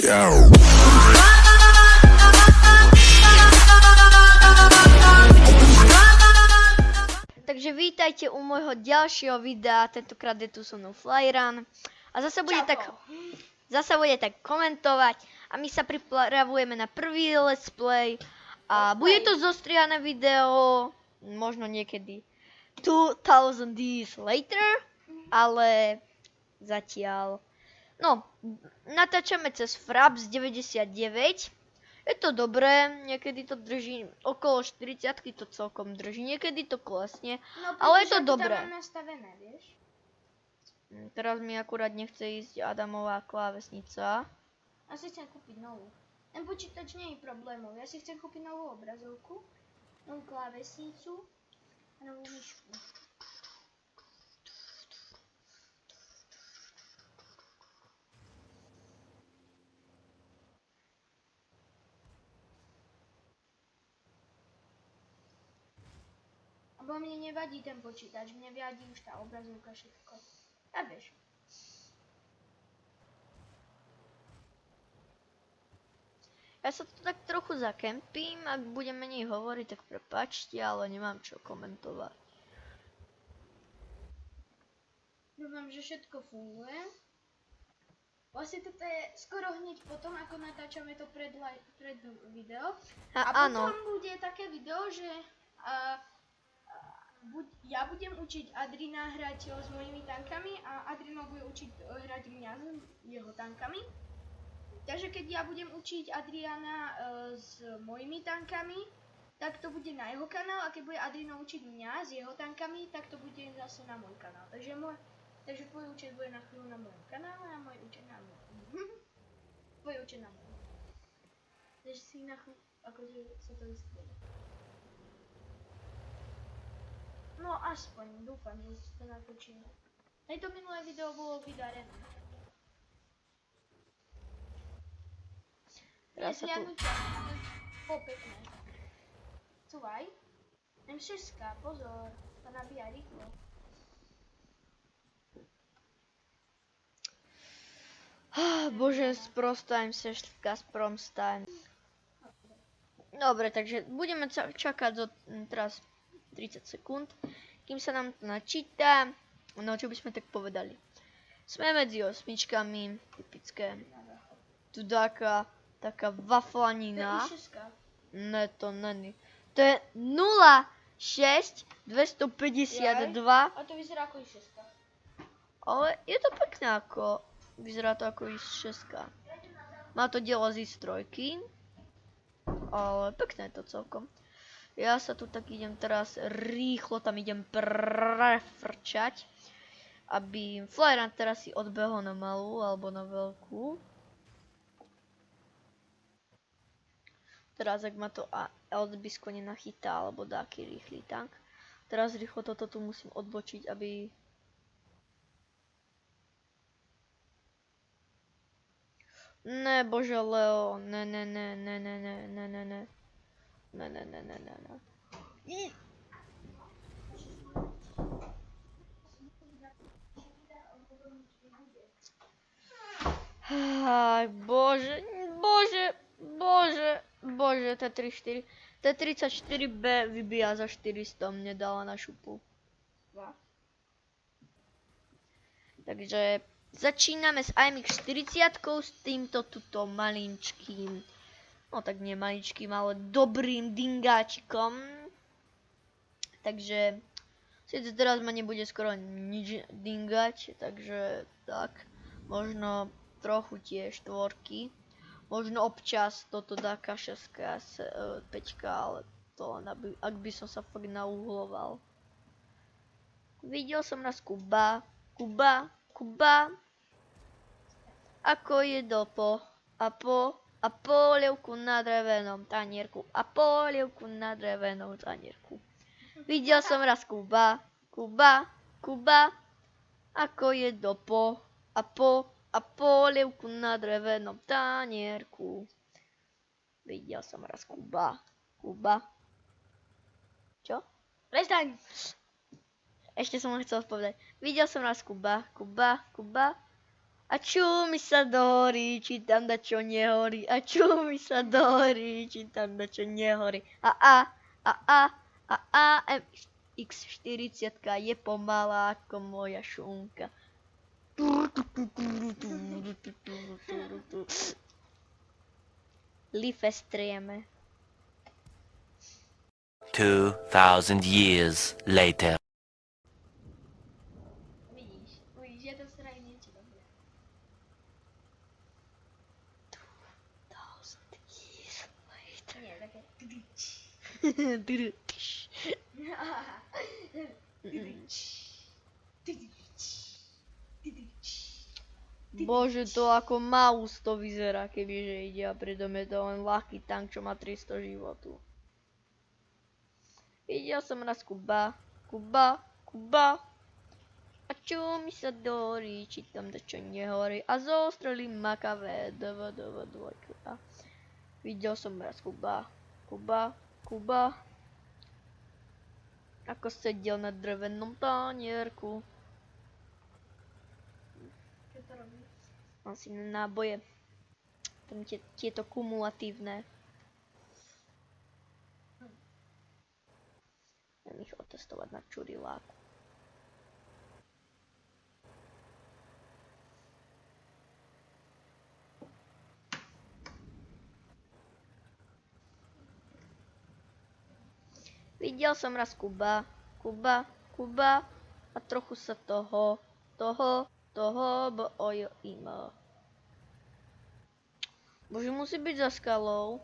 Takže vítajte u môjho ďalšieho videa, tentokrát je tu so mnou Flyran a zasa bude tak komentovať a my sa pripravujeme na prvý let's play a bude to zostrihané video, možno niekedy 2000 years later, ale zatiaľ, no, natáčame cez Fraps 99. Je to dobré, niekedy to drží, okolo 40-ky to celkom drží, niekedy to klesne, No, ale je to dobré. Mám nastavené, vieš? Teraz mi akurát nechce ísť Adamová klávesnica. Ja si chcem kúpiť novú. Ten počítač nie je problémov, ja si chcem kúpiť novú obrazovku, novú klávesnicu a novú myšku. Lebo mne nevadí ten počítač, mne vadí už tá obrazovka všetko. Ja vieš. Ja sa tu tak trochu zakempím, ak budem menej hovoriť, tak prepáčte, ale nemám čo komentovať. Dúfam, že všetko funguje. Vlastne toto je skoro hneď potom, ako natáčame to pred video. A Áno. potom bude také video, že ja budem učiť Adrina hrať s mojimi tankami a Adrino bude učiť hrať mňa s jeho tankami. Takže keď ja budem učiť Adriana s mojimi tankami, tak to bude na jeho kanál, a keď bude Adrino učiť mňa s jeho tankami, tak to bude zase na môj kanál. Takže tvoj účet bude na chvíľu na mojom kanále a môj účet na môj. Tvoj účet na môj. Takže si na chvíľu, akože sa to vystrieda. No aspoň, dúfam, že si to natočíme. Aj to minulé video bolo vydarené. Teraz sa tu... Bolo pekné. Cúvaj. M6, pozor, to nabíja rýchlo. Bože, sprostajím sa s promstajím. Dobre, takže budeme čakať teraz 30 sekúnd, kým sa nám to načíta. No, čo by sme tak povedali. Sme medzi osmičkami, typické. Tu taká waflanina. To je i6. Ne, to není. To je 06 252. A to vyzerá ako i6. Ale je to pekné ako, vyzerá to ako i6. Má to dielo z i3, ale pekné je to celkom. Ja sa tu tak idem teraz rýchlo, tam idem prefrčať, aby Flyran teraz si odbehol na malú alebo na veľkú. Teraz ak ma to LDBisko nenachytá alebo dáky rýchly tank. Teraz rýchlo toto tu musím odbočiť, aby... Ne, bože Leo, ne. Aj, bože, to je 3-4. To je 34B vybíja za 400, mne dala na šupu. Takže začíname s IMX 40, s týmto tuto malinčkým, no tak nie maličkým, ale dobrým dingáčikom. Takže síce teraz ma nebude skoro nič dingať, takže tak, možno trochu tie štvorky. Možno občas toto dáka 6, 5, ale to len ak by som sa fakt nauhloval. Videl som raz Kuba. Ako je dopo. A polievku na drevenom tanierku. Videl som raz Kuba. Ako je dopo. A polievku na drevenom tanierku. Videl som raz Kuba. Čo? Prestaň! Ešte som len chcel povedať. Videl som raz Kuba. A čumi sa do hory, či tam dačo nehorí. A čumi sa do hory, či tam dačo nehorí. X40 je pomalá ako moja šunka. Lifestrieme. 2,000 years later. Vidíš, je to straj niečo dobré. Nie, také... Bože, to ako Maus to vyzerá, kebyže ide a pritom je to len ľahký tank, čo má 300 životu. Videl som raz Kuba. A čo mi sa dorí, či tam dačo nehorí. A zostrelí makavé, dvojka. Videl som raz Kuba. Ako sedel na drevenom tanierku. Čo to robí? Asi náboje. Tam tieto kumulatívne. Viem ich otestovať na čuriláku. Videl som raz Kuba a trochu sa toho bojo ima. Bože, musí byť za skalou.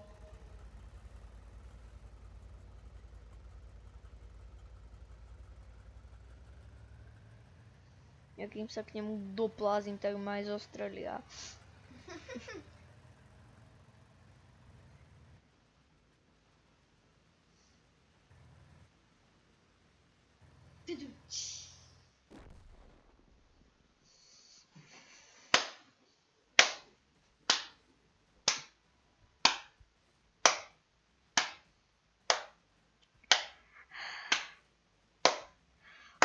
Jakým sa k nemu doplázim, tak ma aj zostrelia.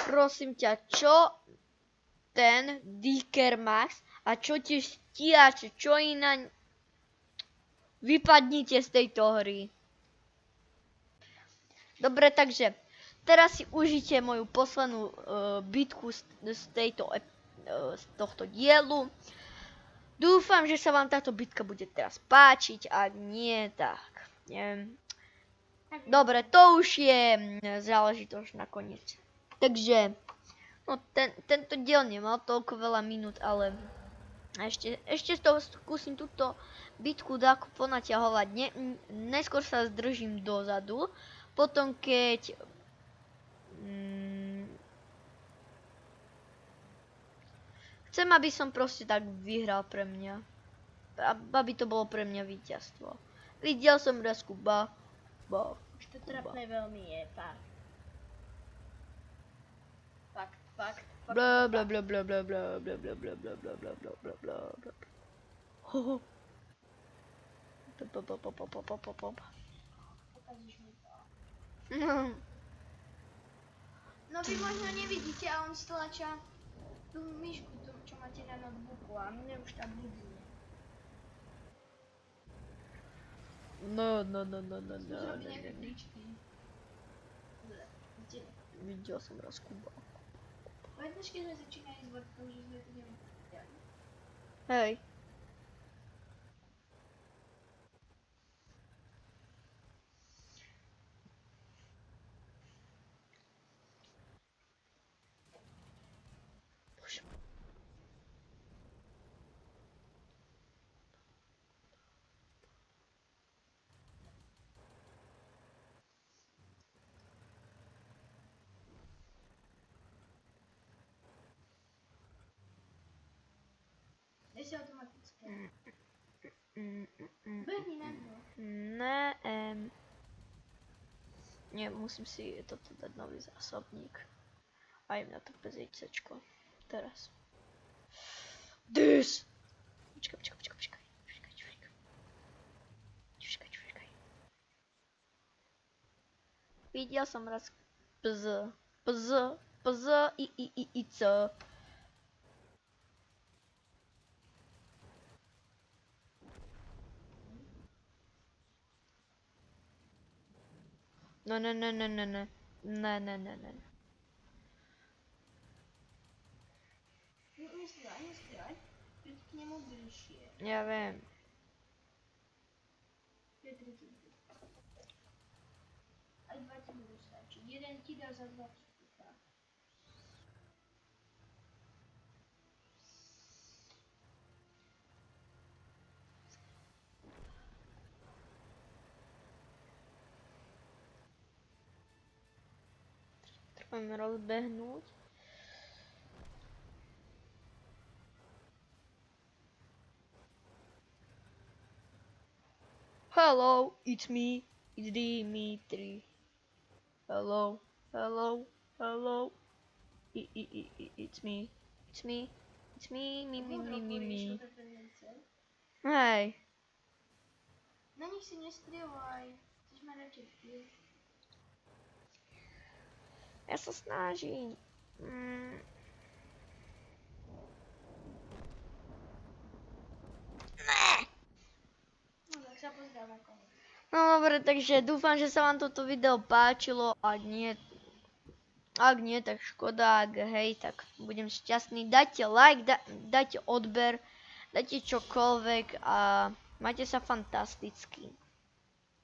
Prosím ťa, čo ten Dicker Max a čo tie stíhače, čo iná... Vypadnite z tejto hry. Dobre, takže teraz si užite moju poslednú bitku z tohto dielu. Dúfam, že sa vám táto bitka bude teraz páčiť, ak nie, tak neviem. Dobre, to už je záležitosť nakoniec. Takže, no tento diel nemal toľko veľa minút, ale ešte z toho skúsim túto bitku dáku ponaťahovať. Neskôr sa zdržím dozadu, potom keď chcem, aby som proste tak vyhral pre mňa. Aby to bolo pre mňa víťazstvo. Videl som raz Kuba. Už to trapné veľmi je, fakt. Fakt. Bla bla bla bla bla bla bla bla bla bla bla bla bla bla bla bla. Ho. Pokazíš mi to. No vy možno nevidíte, ale on stlača tú myšku, čo máte na notebooku a mne už tak vidí. No. Zrobí nejaké tričky. Kde? Videl som raz Kuba. Pamätáš, keď sme začínali s vodkou, že sme tu nevedeli? Hej. Bože. Ešte automatické. Behni na to. Nie, musím si toto dať nový zásobník. A im na to PZICčko. Teraz. This! Počkaj. Videl som raz PZ, I, C. No, no, no, no, no, no. Ne, ne, ne, ne. Nestrieľaj. Príď k nemu bližšie. Ja viem. 5-3. Aj 2 ti budú stačiť. Jeden ti dá za 2 vstupá. Trvám rozbehnúť. Hello, it's me. It's Dimitri. Hello, hello, hello. It's me. It's me. It's me, me, me, me, me, me. Hej, Na nich si nestrieľaj. Chceš ma radšej kill. ja sa snažím. No tak sa pozdrav na konec. No dobre, takže dúfam, že sa vám toto video páčilo. Ak nie, tak škoda, ak hej, tak budem šťastný. Dajte like, dajte odber, dajte čokoľvek a majte sa fantasticky.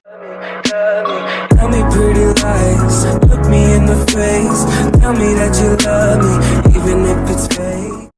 Tell me pretty lies, look me in the face. Tell me that you love me, even if it's fake.